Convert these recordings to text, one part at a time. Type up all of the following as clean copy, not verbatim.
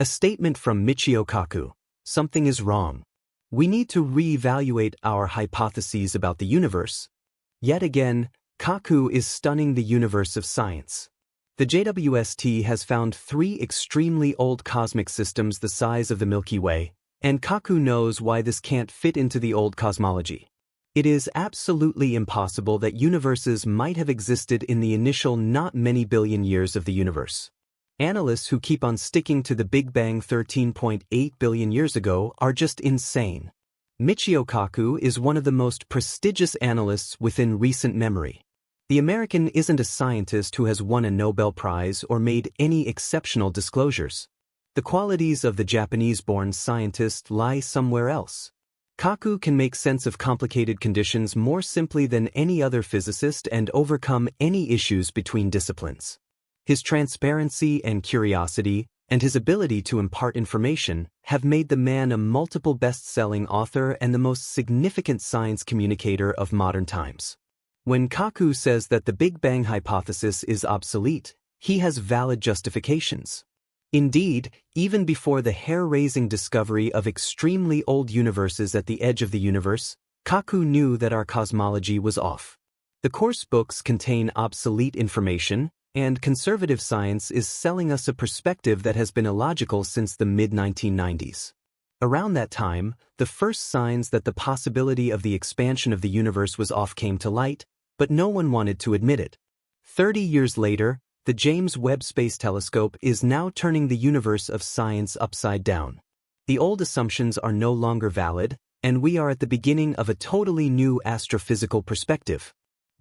A statement from Michio Kaku: something is wrong. We need to re-evaluate our hypotheses about the universe. Yet again, Kaku is stunning the universe of science. The JWST has found 3 extremely old cosmic systems the size of the Milky Way, and Kaku knows why this can't fit into the old cosmology. It is absolutely impossible that universes might have existed in the initial not many billion years of the universe. Analysts who keep on sticking to the Big Bang 13.8 billion years ago are just insane. Michio Kaku is one of the most prestigious analysts within recent memory. The American isn't a scientist who has won a Nobel Prize or made any exceptional disclosures. The qualities of the Japanese-born scientist lie somewhere else. Kaku can make sense of complicated conditions more simply than any other physicist and overcome any issues between disciplines. His transparency and curiosity, and his ability to impart information, have made the man a multiple best-selling author and the most significant science communicator of modern times. When Kaku says that the Big Bang hypothesis is obsolete, he has valid justifications. Indeed, even before the hair-raising discovery of extremely old universes at the edge of the universe, Kaku knew that our cosmology was off. The course books contain obsolete information, and conservative science is selling us a perspective that has been illogical since the mid-1990s. Around that time, the first signs that the possibility of the expansion of the universe was off came to light, but no one wanted to admit it. 30 years later, the James Webb Space Telescope is now turning the universe of science upside down. The old assumptions are no longer valid, and we are at the beginning of a totally new astrophysical perspective.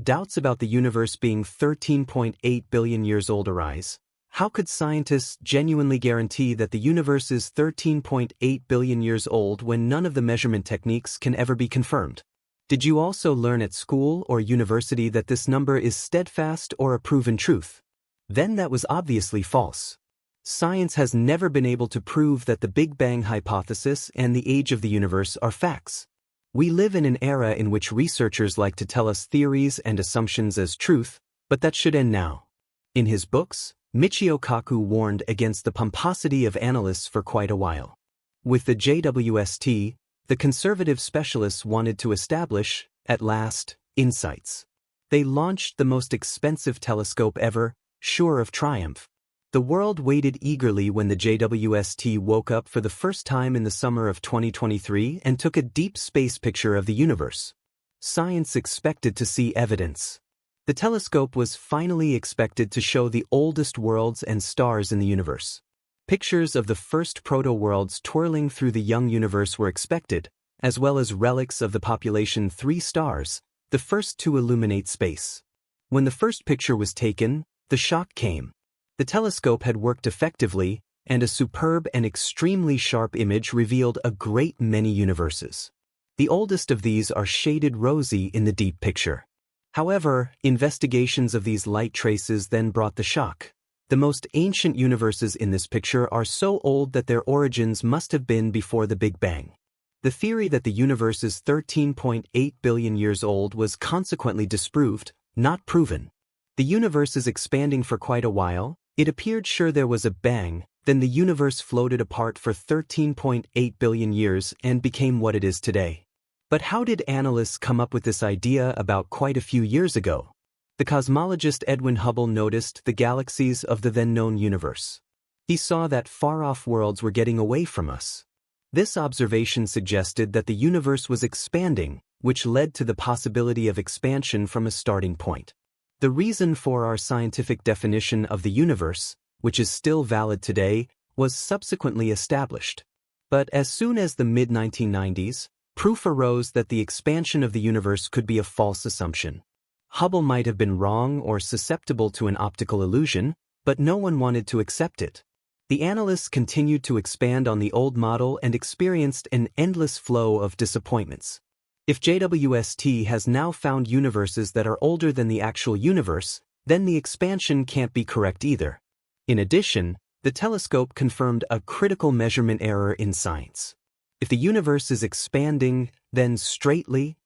Doubts about the universe being 13.8 billion years old arise. How could scientists genuinely guarantee that the universe is 13.8 billion years old when none of the measurement techniques can ever be confirmed? Did you also learn at school or university that this number is steadfast or a proven truth? Then that was obviously false. Science has never been able to prove that the Big Bang hypothesis and the age of the universe are facts. We live in an era in which researchers like to tell us theories and assumptions as truth, but that should end now. In his books, Michio Kaku warned against the pomposity of analysts for quite a while. With the JWST, the conservative specialists wanted to establish, at last, insights. They launched the most expensive telescope ever, sure of triumph. The world waited eagerly when the JWST woke up for the first time in the summer of 2023 and took a deep space picture of the universe. Science expected to see evidence. The telescope was finally expected to show the oldest worlds and stars in the universe. Pictures of the first proto-worlds twirling through the young universe were expected, as well as relics of the population 3 stars, the first to illuminate space. When the first picture was taken, the shock came. The telescope had worked effectively, and a superb and extremely sharp image revealed a great many universes. The oldest of these are shaded rosy in the deep picture. However, investigations of these light traces then brought the shock. The most ancient universes in this picture are so old that their origins must have been before the Big Bang. The theory that the universe is 13.8 billion years old was consequently disproved, not proven. The universe is expanding for quite a while. It appeared sure there was a bang, then the universe floated apart for 13.8 billion years and became what it is today. But how did analysts come up with this idea about quite a few years ago? The cosmologist Edwin Hubble noticed the galaxies of the then-known universe. He saw that far-off worlds were getting away from us. This observation suggested that the universe was expanding, which led to the possibility of expansion from a starting point. The reason for our scientific definition of the universe, which is still valid today, was subsequently established. But as soon as the mid-1990s, proof arose that the expansion of the universe could be a false assumption. Hubble might have been wrong or susceptible to an optical illusion, but no one wanted to accept it. The analysts continued to expand on the old model and experienced an endless flow of disappointments. If JWST has now found universes that are older than the actual universe, then the expansion can't be correct either. In addition, the telescope confirmed a critical measurement error in science. If the universe is expanding, then straightly,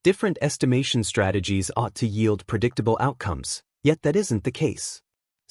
different estimation strategies ought to yield predictable outcomes, yet that isn't the case.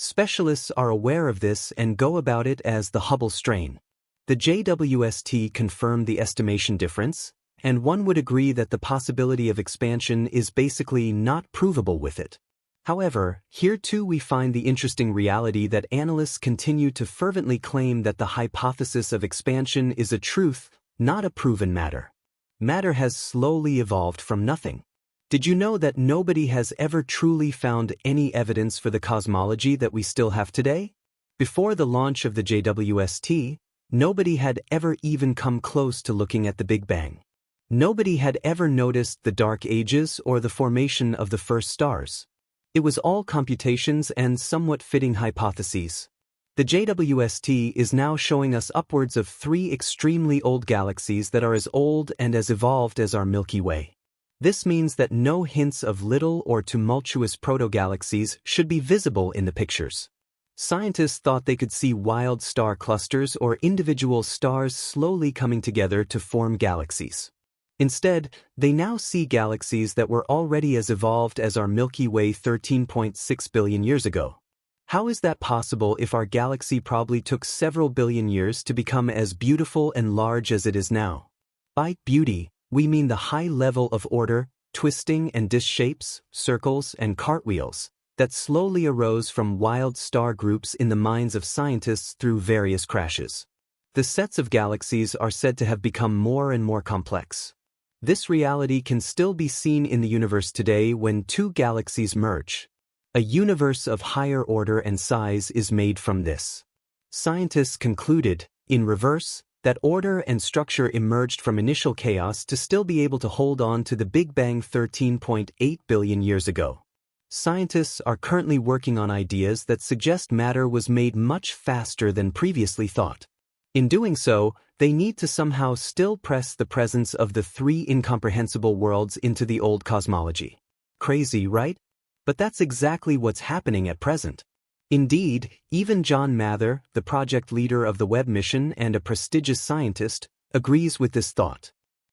Specialists are aware of this and go about it as the Hubble strain. The JWST confirmed the estimation difference, and one would agree that the possibility of expansion is basically not provable with it. However, here too we find the interesting reality that analysts continue to fervently claim that the hypothesis of expansion is a truth, not a proven matter. Matter has slowly evolved from nothing. Did you know that nobody has ever truly found any evidence for the cosmology that we still have today? Before the launch of the JWST, nobody had ever even come close to looking at the Big Bang. Nobody had ever noticed the Dark Ages or the formation of the first stars. It was all computations and somewhat fitting hypotheses. The JWST is now showing us upwards of 3 extremely old galaxies that are as old and as evolved as our Milky Way. This means that no hints of little or tumultuous proto-galaxies should be visible in the pictures. Scientists thought they could see wild star clusters or individual stars slowly coming together to form galaxies. Instead, they now see galaxies that were already as evolved as our Milky Way 13.6 billion years ago. How is that possible if our galaxy probably took several billion years to become as beautiful and large as it is now? By beauty, we mean the high level of order, twisting and disk shapes, circles, and cartwheels that slowly arose from wild star groups in the minds of scientists through various crashes. The sets of galaxies are said to have become more and more complex. This reality can still be seen in the universe today when 2 galaxies merge. A universe of higher order and size is made from this. Scientists concluded, in reverse, that order and structure emerged from initial chaos to still be able to hold on to the Big Bang 13.8 billion years ago. Scientists are currently working on ideas that suggest matter was made much faster than previously thought. In doing so, they need to somehow still press the presence of the 3 incomprehensible worlds into the old cosmology. Crazy, right? But that's exactly what's happening at present. Indeed, even John Mather, the project leader of the Webb mission and a prestigious scientist, agrees with this thought.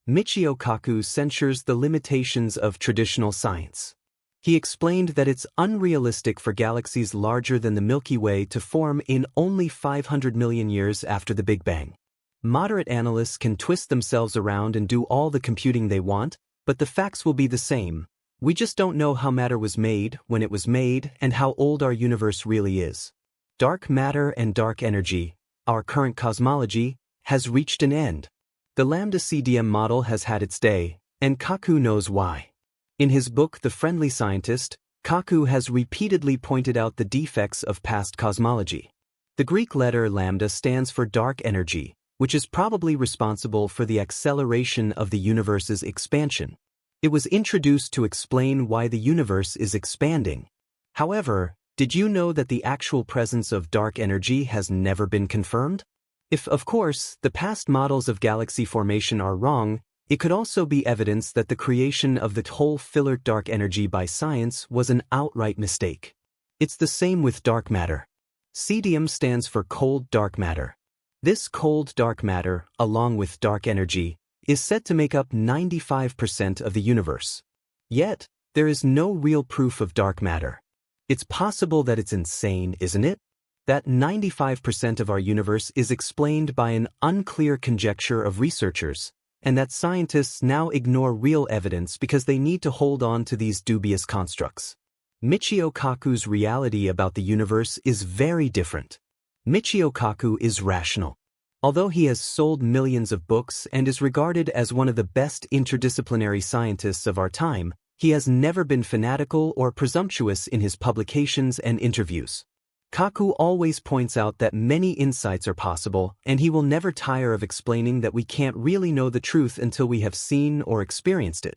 Michio Kaku censures the limitations of traditional science. He explained that it's unrealistic for galaxies larger than the Milky Way to form in only 500 million years after the Big Bang. Moderate analysts can twist themselves around and do all the computing they want, but the facts will be the same. We just don't know how matter was made, when it was made, and how old our universe really is. Dark matter and dark energy, our current cosmology, has reached an end. The lambda CDM model has had its day, and Kaku knows why. In his book The Friendly Scientist, Kaku has repeatedly pointed out the defects of past cosmology. The Greek letter lambda stands for dark energy, which is probably responsible for the acceleration of the universe's expansion. It was introduced to explain why the universe is expanding. However, did you know that the actual presence of dark energy has never been confirmed? If, of course, the past models of galaxy formation are wrong, it could also be evidence that the creation of the whole filler dark energy by science was an outright mistake. It's the same with dark matter. CDM stands for cold dark matter. This cold dark matter, along with dark energy, is said to make up 95% of the universe. Yet, there is no real proof of dark matter. It's possible that it's insane, isn't it? That 95% of our universe is explained by an unclear conjecture of researchers, and that scientists now ignore real evidence because they need to hold on to these dubious constructs. Michio Kaku's reality about the universe is very different. Michio Kaku is rational. Although he has sold millions of books and is regarded as one of the best interdisciplinary scientists of our time, he has never been fanatical or presumptuous in his publications and interviews. Kaku always points out that many insights are possible, and he will never tire of explaining that we can't really know the truth until we have seen or experienced it.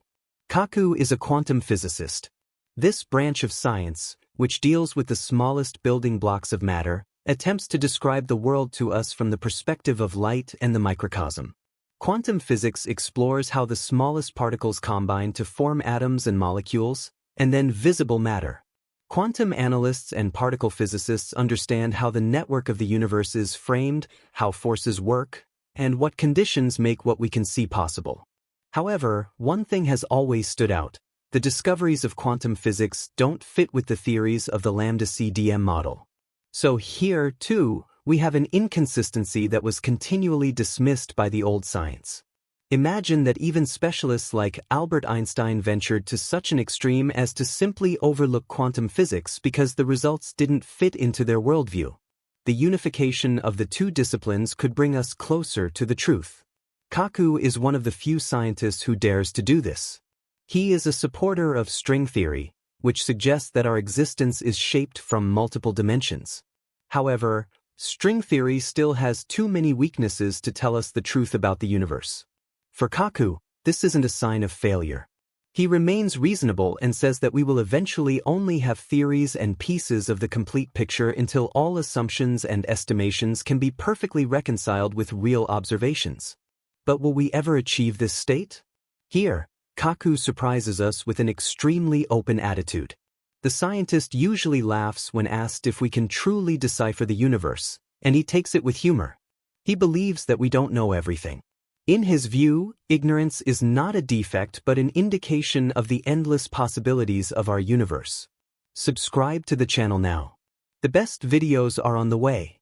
Kaku is a quantum physicist. This branch of science, which deals with the smallest building blocks of matter, attempts to describe the world to us from the perspective of light and the microcosm. Quantum physics explores how the smallest particles combine to form atoms and molecules, and then visible matter. Quantum analysts and particle physicists understand how the network of the universe is framed, how forces work, and what conditions make what we can see possible. However, one thing has always stood out. The discoveries of quantum physics don't fit with the theories of the lambda CDM model. So here, too, we have an inconsistency that was continually dismissed by the old science. Imagine that even specialists like Albert Einstein ventured to such an extreme as to simply overlook quantum physics because the results didn't fit into their worldview. The unification of the two disciplines could bring us closer to the truth. Kaku is one of the few scientists who dares to do this. He is a supporter of string theory, which suggests that our existence is shaped from multiple dimensions. However, string theory still has too many weaknesses to tell us the truth about the universe. For Kaku, this isn't a sign of failure. He remains reasonable and says that we will eventually only have theories and pieces of the complete picture until all assumptions and estimations can be perfectly reconciled with real observations. But will we ever achieve this state? Here, Kaku surprises us with an extremely open attitude. The scientist usually laughs when asked if we can truly decipher the universe, and he takes it with humor. He believes that we don't know everything. In his view, ignorance is not a defect but an indication of the endless possibilities of our universe. Subscribe to the channel now. The best videos are on the way.